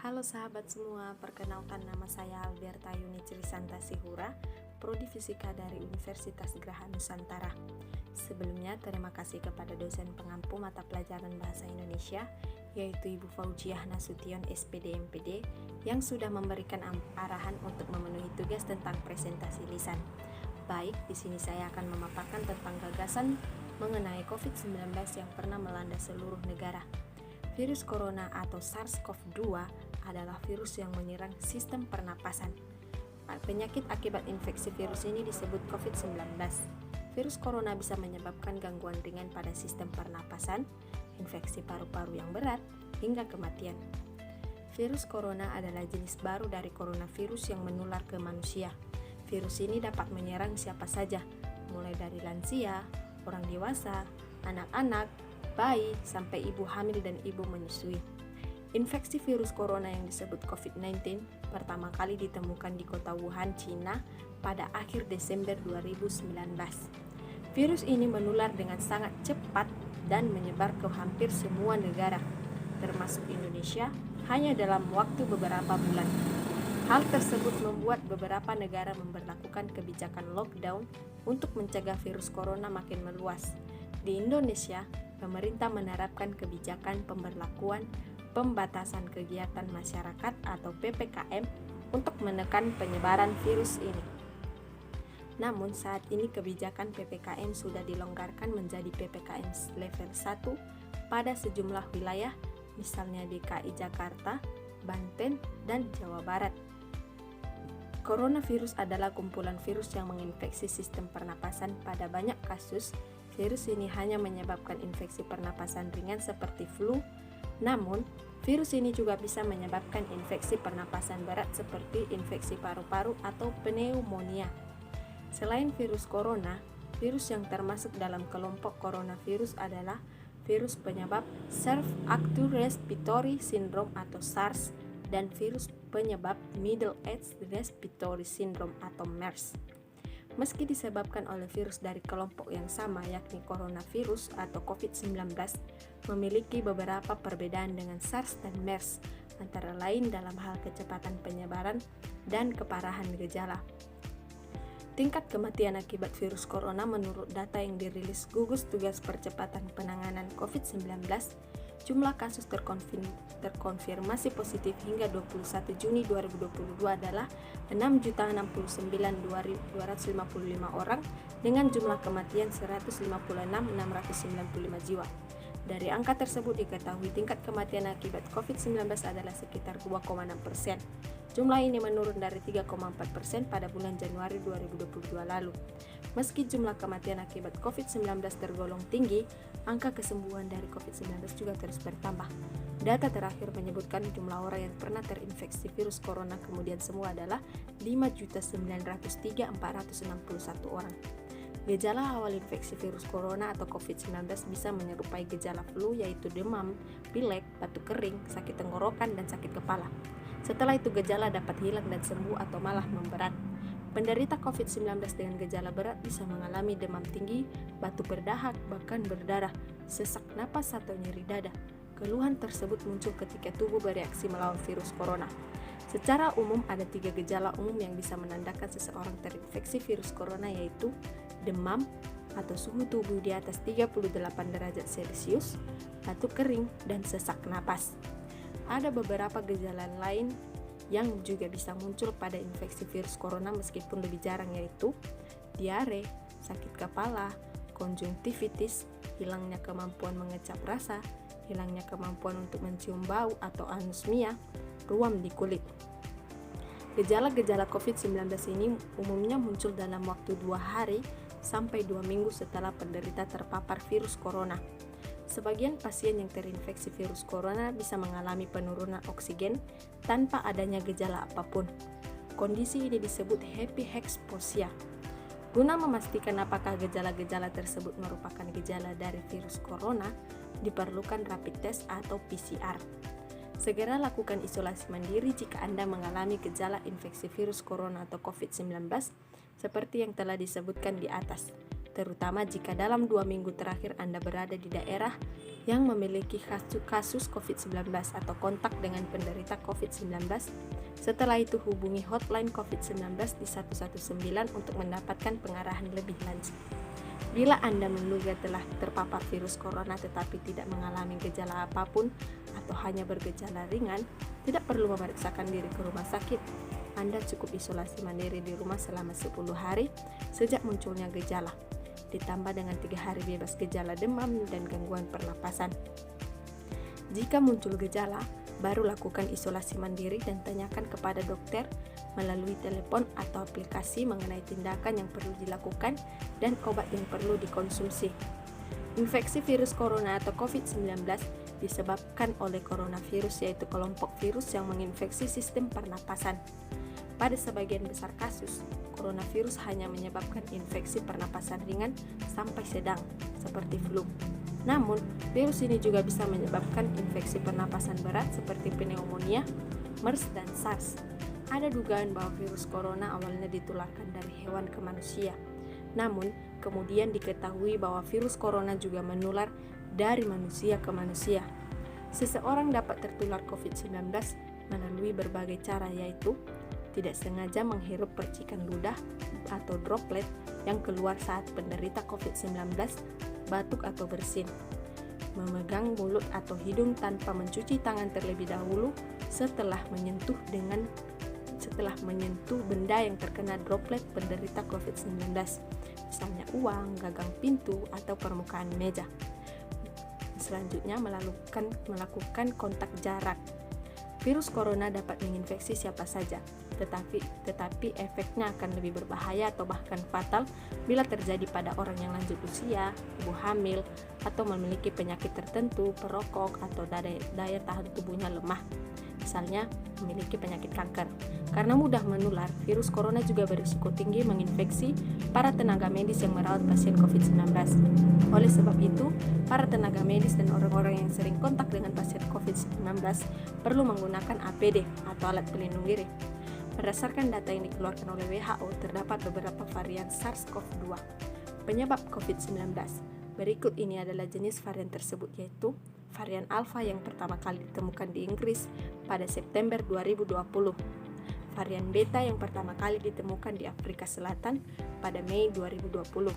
Halo sahabat semua, perkenalkan nama saya Alberta Yuni Cirisanta Sihura, Prodi Fisika dari Universitas Geraha Nusantara. Sebelumnya, terima kasih kepada dosen pengampu mata pelajaran Bahasa Indonesia, yaitu Ibu Faujiah Nasution SPD MPD, yang sudah memberikan arahan untuk memenuhi tugas tentang presentasi lisan. Baik, di sini saya akan memaparkan tentang gagasan mengenai COVID-19 yang pernah melanda seluruh negara. Virus corona atau SARS-CoV-2 adalah virus yang menyerang sistem pernapasan. Penyakit akibat infeksi virus ini disebut COVID-19. Virus corona bisa menyebabkan gangguan ringan pada sistem pernapasan, infeksi paru-paru yang berat, hingga kematian. Virus corona adalah jenis baru dari coronavirus yang menular ke manusia. Virus ini dapat menyerang siapa saja, mulai dari lansia, orang dewasa, anak-anak, bayi, sampai ibu hamil dan ibu menyusui. Infeksi virus corona yang disebut COVID-19 pertama kali ditemukan di kota Wuhan, Cina pada akhir Desember 2019. Virus ini menular dengan sangat cepat dan menyebar ke hampir semua negara, termasuk Indonesia, hanya dalam waktu beberapa bulan. Hal tersebut membuat beberapa negara memberlakukan kebijakan lockdown untuk mencegah virus corona makin meluas. Di Indonesia, pemerintah menerapkan kebijakan pemberlakuan pembatasan kegiatan masyarakat atau PPKM untuk menekan penyebaran virus ini. Namun saat ini kebijakan PPKM sudah dilonggarkan menjadi PPKM level 1 pada sejumlah wilayah, misalnya DKI Jakarta, Banten, dan Jawa Barat. Coronavirus adalah kumpulan virus yang menginfeksi sistem pernapasan. Pada banyak kasus, virus ini hanya menyebabkan infeksi pernapasan ringan seperti flu. Namun, virus ini juga bisa menyebabkan infeksi pernapasan berat seperti infeksi paru-paru atau pneumonia. Selain virus corona, virus yang termasuk dalam kelompok coronavirus adalah virus penyebab Self-Acute Respiratory Syndrome atau SARS dan virus penyebab Middle Age Respiratory Syndrome atau MERS. Meski disebabkan oleh virus dari kelompok yang sama yakni coronavirus atau COVID-19, memiliki beberapa perbedaan dengan SARS dan MERS, antara lain dalam hal kecepatan penyebaran dan keparahan gejala. Tingkat kematian akibat virus corona menurut data yang dirilis Gugus Tugas Percepatan Penanganan COVID-19, jumlah kasus terkonfirmasi positif hingga 21 Juni 2022 adalah 6.069.255 orang dengan jumlah kematian 156.695 jiwa. Dari angka tersebut diketahui tingkat kematian akibat COVID-19 adalah sekitar 2,6%. Jumlah ini menurun dari 3,4% pada bulan Januari 2022 lalu. Meski jumlah kematian akibat COVID-19 tergolong tinggi, angka kesembuhan dari COVID-19 juga terus bertambah. Data terakhir menyebutkan jumlah orang yang pernah terinfeksi virus corona kemudian sembuh adalah 5.903.461 orang. Gejala awal infeksi virus corona atau COVID-19 bisa menyerupai gejala flu, yaitu demam, pilek, batuk kering, sakit tenggorokan, dan sakit kepala. Setelah itu gejala dapat hilang dan sembuh atau malah memberat. Penderita COVID-19 dengan gejala berat bisa mengalami demam tinggi, batuk berdahak, bahkan berdarah, sesak napas atau nyeri dada. Keluhan tersebut muncul ketika tubuh bereaksi melawan virus corona. Secara umum ada 3 gejala umum yang bisa menandakan seseorang terinfeksi virus corona, yaitu demam atau suhu tubuh di atas 38 derajat Celcius, batuk kering, dan sesak napas. Ada beberapa gejala lain yang juga bisa muncul pada infeksi virus corona meskipun lebih jarang, yaitu diare, sakit kepala, konjungtivitis, hilangnya kemampuan mengecap rasa, hilangnya kemampuan untuk mencium bau atau anosmia, ruam di kulit. Gejala-gejala COVID-19 ini umumnya muncul dalam waktu 2 hari sampai 2 minggu setelah penderita terpapar virus corona. Sebagian pasien yang terinfeksi virus corona bisa mengalami penurunan oksigen tanpa adanya gejala apapun. Kondisi ini disebut hypoxia. Guna memastikan apakah gejala-gejala tersebut merupakan gejala dari virus corona, diperlukan rapid test atau PCR. Segera lakukan isolasi mandiri jika Anda mengalami gejala infeksi virus corona atau COVID-19 seperti yang telah disebutkan di atas. terutama jika dalam 2 minggu terakhir Anda berada di daerah yang memiliki kasus COVID-19 atau kontak dengan penderita COVID-19. Setelah itu hubungi hotline COVID-19 di 119 untuk mendapatkan pengarahan lebih lanjut. Bila Anda menduga telah terpapar virus corona tetapi tidak mengalami gejala apapun atau hanya bergejala ringan, tidak perlu memeriksakan diri ke rumah sakit. Anda cukup isolasi mandiri di rumah selama 10 hari sejak munculnya gejala, ditambah dengan 3 hari bebas gejala demam dan gangguan pernapasan. Jika muncul gejala, baru lakukan isolasi mandiri dan tanyakan kepada dokter melalui telepon atau aplikasi mengenai tindakan yang perlu dilakukan dan obat yang perlu dikonsumsi. Infeksi virus corona atau COVID-19 disebabkan oleh coronavirus, yaitu kelompok virus yang menginfeksi sistem pernapasan. Pada sebagian besar kasus, coronavirus hanya menyebabkan infeksi pernapasan ringan sampai sedang, seperti flu. Namun, virus ini juga bisa menyebabkan infeksi pernapasan berat seperti pneumonia, MERS, dan SARS. Ada dugaan bahwa virus corona awalnya ditularkan dari hewan ke manusia. Namun, kemudian diketahui bahwa virus corona juga menular dari manusia ke manusia. Seseorang dapat tertular COVID-19 melalui berbagai cara, yaitu tidak sengaja menghirup percikan ludah atau droplet yang keluar saat penderita COVID-19 batuk atau bersin, memegang mulut atau hidung tanpa mencuci tangan terlebih dahulu setelah menyentuh benda yang terkena droplet penderita COVID-19, misalnya uang, gagang pintu, atau permukaan meja. Selanjutnya, melakukan kontak jarak. Virus corona dapat menginfeksi siapa saja, tetapi efeknya akan lebih berbahaya atau bahkan fatal bila terjadi pada orang yang lanjut usia, ibu hamil, atau memiliki penyakit tertentu, perokok, atau daya tahan tubuhnya lemah, misalnya memiliki penyakit kanker. Karena mudah menular, virus corona juga berisiko tinggi menginfeksi para tenaga medis yang merawat pasien COVID-19. Oleh sebab itu, para tenaga medis dan orang-orang yang sering kontak dengan pasien COVID-19 perlu menggunakan APD atau alat pelindung diri. Berdasarkan data yang dikeluarkan oleh WHO, terdapat beberapa varian SARS-CoV-2 penyebab COVID-19. Berikut ini adalah jenis varian tersebut, yaitu varian Alpha yang pertama kali ditemukan di Inggris pada September 2020, varian Beta yang pertama kali ditemukan di Afrika Selatan pada Mei 2020,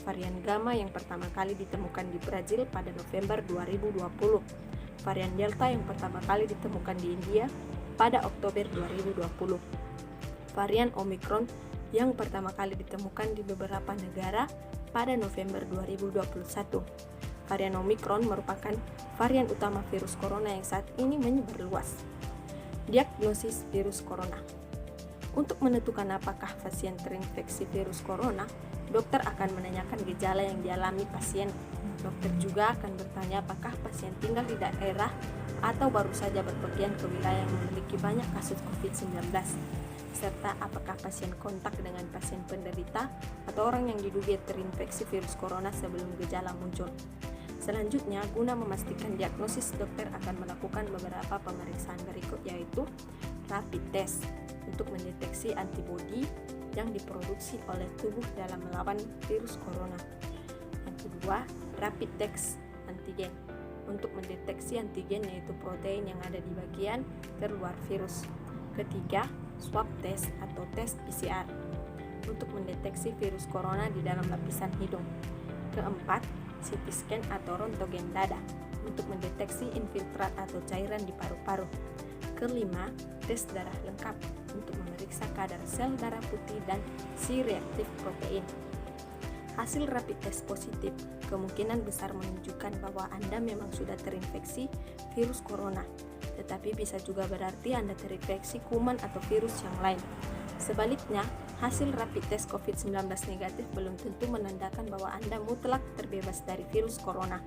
varian Gamma yang pertama kali ditemukan di Brazil pada November 2020, varian Delta yang pertama kali ditemukan di India pada Oktober 2020, varian Omicron yang pertama kali ditemukan di beberapa negara pada November 2021. Varian Omicron merupakan varian utama virus corona yang saat ini menyebar luas. Diagnosis virus corona. Untuk menentukan apakah pasien terinfeksi virus corona, dokter akan menanyakan gejala yang dialami pasien. Dokter juga akan bertanya apakah pasien tinggal di daerah atau baru saja berpergian ke wilayah yang memiliki banyak kasus COVID-19, serta apakah pasien kontak dengan pasien penderita atau orang yang diduga terinfeksi virus corona sebelum gejala muncul. Selanjutnya, guna memastikan diagnosis, dokter akan melakukan beberapa pemeriksaan berikut, yaitu rapid test untuk mendeteksi antibodi yang diproduksi oleh tubuh dalam melawan virus corona. Yang kedua, rapid test antigen untuk mendeteksi antigen, yaitu protein yang ada di bagian terluar virus. Ketiga, swab test atau tes PCR untuk mendeteksi virus corona di dalam lapisan hidung. Keempat, CT scan atau röntgen dada untuk mendeteksi infiltrat atau cairan di paru-paru. Kelima, tes darah lengkap untuk memeriksa kadar sel darah putih dan C-reactive protein. Hasil rapid test positif kemungkinan besar menunjukkan bahwa Anda memang sudah terinfeksi virus corona, tetapi bisa juga berarti Anda terinfeksi kuman atau virus yang lain. Sebaliknya, hasil rapid test COVID-19 negatif belum tentu menandakan bahwa Anda mutlak terbebas dari virus corona.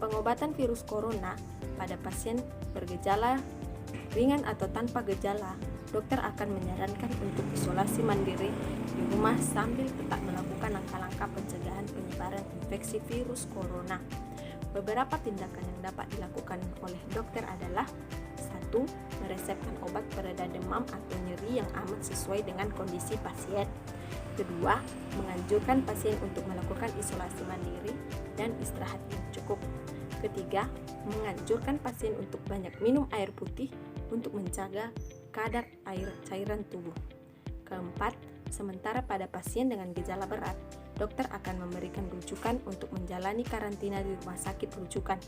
Pengobatan virus corona pada pasien bergejala ringan atau tanpa gejala, dokter akan menyarankan untuk isolasi mandiri di rumah sambil tetap melakukan langkah-langkah pencegahan penyebaran infeksi virus corona. Beberapa tindakan yang dapat dilakukan oleh dokter adalah: 1. Meresepkan obat pereda demam atau nyeri yang amat sesuai dengan kondisi pasien. Kedua, menganjurkan pasien untuk melakukan isolasi mandiri dan istirahat yang cukup. Ketiga, menganjurkan pasien untuk banyak minum air putih untuk menjaga kadar air cairan tubuh. Keempat, sementara pada pasien dengan gejala berat, dokter akan memberikan rujukan untuk menjalani karantina di rumah sakit rujukan.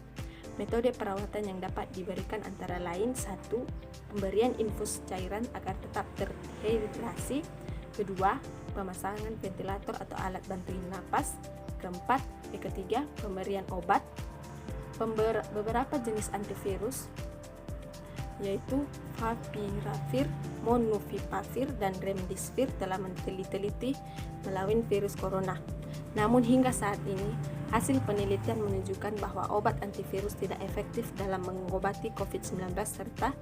Metode perawatan yang dapat diberikan antara lain: 1. Pemberian infus cairan agar tetap terhidrasi. Kedua, pemasangan ventilator atau alat bantu napas. Keempat, ketiga, pemberian obat. Beberapa jenis antivirus yaitu favipiravir, molnupiravir, dan remdesivir telah diteliti melawan virus corona. Namun hingga saat ini, hasil penelitian menunjukkan bahwa obat antivirus tidak efektif dalam mengobati COVID-19 serta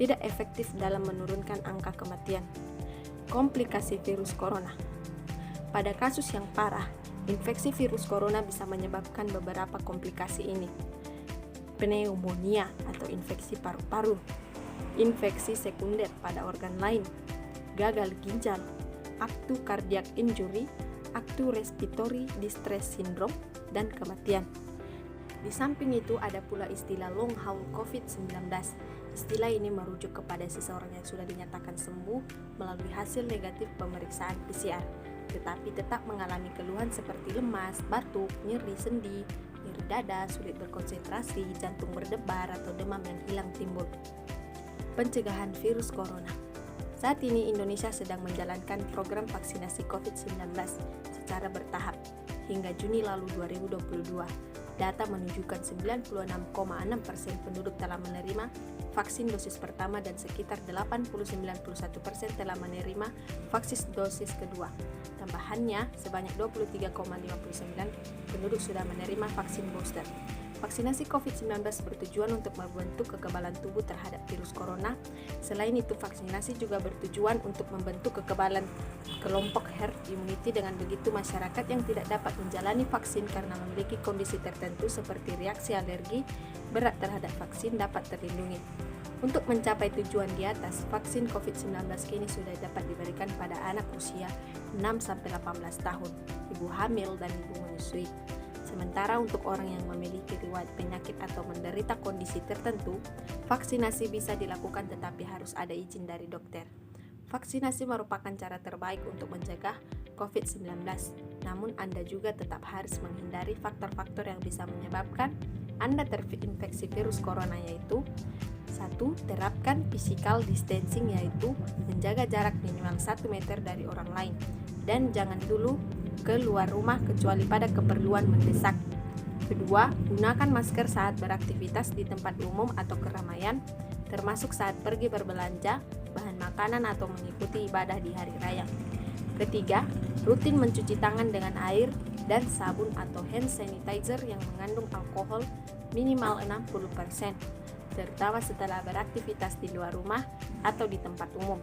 tidak efektif dalam menurunkan angka kematian. Komplikasi virus corona. Pada kasus yang parah, infeksi virus corona bisa menyebabkan beberapa komplikasi ini: pneumonia atau infeksi paru-paru, infeksi sekunder pada organ lain, gagal ginjal, acute cardiac injury, acute respiratory distress syndrome, dan kematian. Di samping itu ada pula istilah long haul COVID-19. Istilah ini merujuk kepada seseorang yang sudah dinyatakan sembuh melalui hasil negatif pemeriksaan PCR, tetapi tetap mengalami keluhan seperti lemas, batuk, nyeri sendi, nyeri dada, sulit berkonsentrasi, jantung berdebar, atau demam yang hilang timbul. Pencegahan virus corona. Saat ini Indonesia sedang menjalankan program vaksinasi COVID-19 secara bertahap. Hingga Juni lalu 2022, data menunjukkan 96,6% penduduk telah menerima vaksin dosis pertama dan sekitar 89,1% telah menerima vaksin dosis kedua. Tambahannya, sebanyak 23,59% penduduk sudah menerima vaksin booster. Vaksinasi COVID-19 bertujuan untuk membentuk kekebalan tubuh terhadap virus corona. Selain itu, vaksinasi juga bertujuan untuk membentuk kekebalan kelompok herd immunity. Dengan begitu, masyarakat yang tidak dapat menjalani vaksin karena memiliki kondisi tertentu seperti reaksi alergi berat terhadap vaksin dapat terlindungi. Untuk mencapai tujuan di atas, vaksin COVID-19 kini sudah dapat diberikan pada anak usia 6-18 tahun, ibu hamil, dan ibu menyusui. Sementara untuk orang yang memiliki riwayat penyakit atau menderita kondisi tertentu, vaksinasi bisa dilakukan tetapi harus ada izin dari dokter. Vaksinasi merupakan cara terbaik untuk mencegah COVID-19, namun Anda juga tetap harus menghindari faktor-faktor yang bisa menyebabkan Anda terinfeksi virus corona, yaitu 1. Terapkan physical distancing, yaitu menjaga jarak minimal 1 meter dari orang lain, dan jangan dulu keluar rumah kecuali pada keperluan mendesak. Kedua, gunakan masker saat beraktivitas di tempat umum atau keramaian, termasuk saat pergi berbelanja bahan makanan atau mengikuti ibadah di hari raya. Ketiga, rutin mencuci tangan dengan air dan sabun atau hand sanitizer yang mengandung alkohol minimal 60%, terutama setelah beraktivitas di luar rumah atau di tempat umum.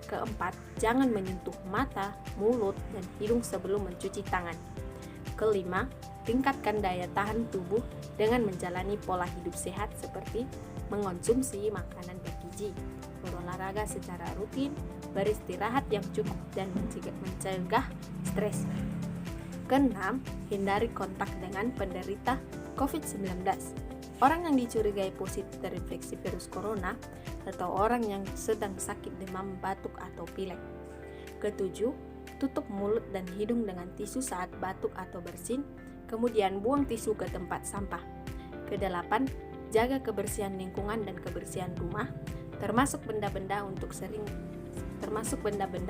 Keempat, jangan menyentuh mata, mulut, dan hidung sebelum mencuci tangan. Kelima, tingkatkan daya tahan tubuh dengan menjalani pola hidup sehat seperti mengonsumsi makanan bergizi, berolahraga secara rutin, beristirahat yang cukup, dan mencegah stres. Keenam, hindari kontak dengan penderita COVID-19. Orang yang dicurigai positif terinfeksi virus corona atau orang yang sedang sakit demam, batuk, atau pilek. Ketujuh, tutup mulut dan hidung dengan tisu saat batuk atau bersin, kemudian buang tisu ke tempat sampah. Kedelapan, jaga kebersihan lingkungan dan kebersihan rumah, termasuk benda-benda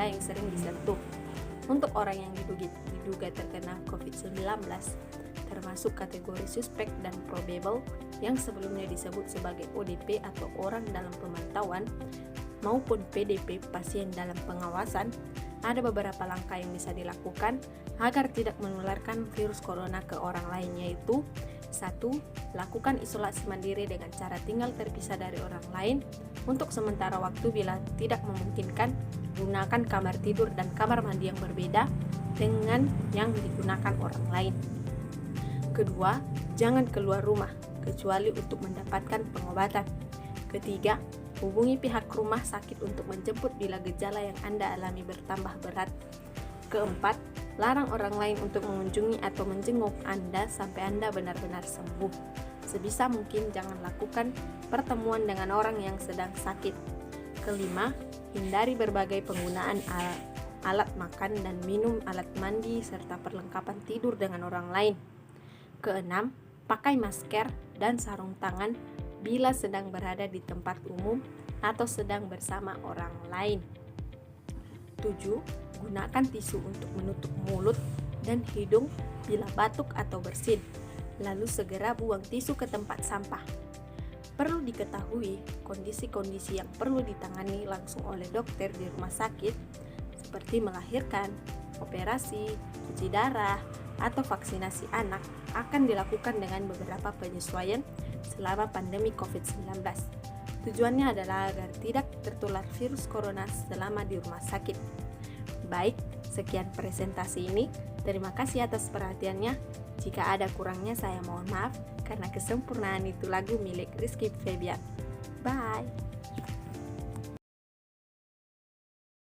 yang sering disentuh. Untuk orang yang diduga terkena COVID-19, termasuk kategori suspek dan probable yang sebelumnya disebut sebagai ODP atau orang dalam pemantauan, maupun PDP pasien dalam pengawasan, ada beberapa langkah yang bisa dilakukan agar tidak menularkan virus corona ke orang lain, yaitu 1. Lakukan isolasi mandiri dengan cara tinggal terpisah dari orang lain untuk sementara waktu. Bila tidak memungkinkan, gunakan kamar tidur dan kamar mandi yang berbeda dengan yang digunakan orang lain. Kedua, jangan keluar rumah kecuali untuk mendapatkan pengobatan. Ketiga, hubungi pihak rumah sakit untuk menjemput bila gejala yang Anda alami bertambah berat. Keempat, larang orang lain untuk mengunjungi atau menjenguk Anda sampai Anda benar-benar sembuh. Sebisa mungkin jangan lakukan pertemuan dengan orang yang sedang sakit. Kelima, hindari berbagai penggunaan alat makan dan minum, alat mandi, serta perlengkapan tidur dengan orang lain. Keenam, pakai masker dan sarung tangan bila sedang berada di tempat umum atau sedang bersama orang lain. 7. Gunakan tisu untuk menutup mulut dan hidung bila batuk atau bersin, lalu segera buang tisu ke tempat sampah. Perlu diketahui, kondisi-kondisi yang perlu ditangani langsung oleh dokter di rumah sakit seperti melahirkan, operasi, cuci darah, atau vaksinasi anak akan dilakukan dengan beberapa penyesuaian selama pandemi COVID-19. Tujuannya adalah agar tidak tertular virus corona selama di rumah sakit. Baik, sekian presentasi ini. Terima kasih atas perhatiannya. Jika ada kurangnya saya mohon maaf, karena kesempurnaan itu lagu milik Rizky Febian. Bye!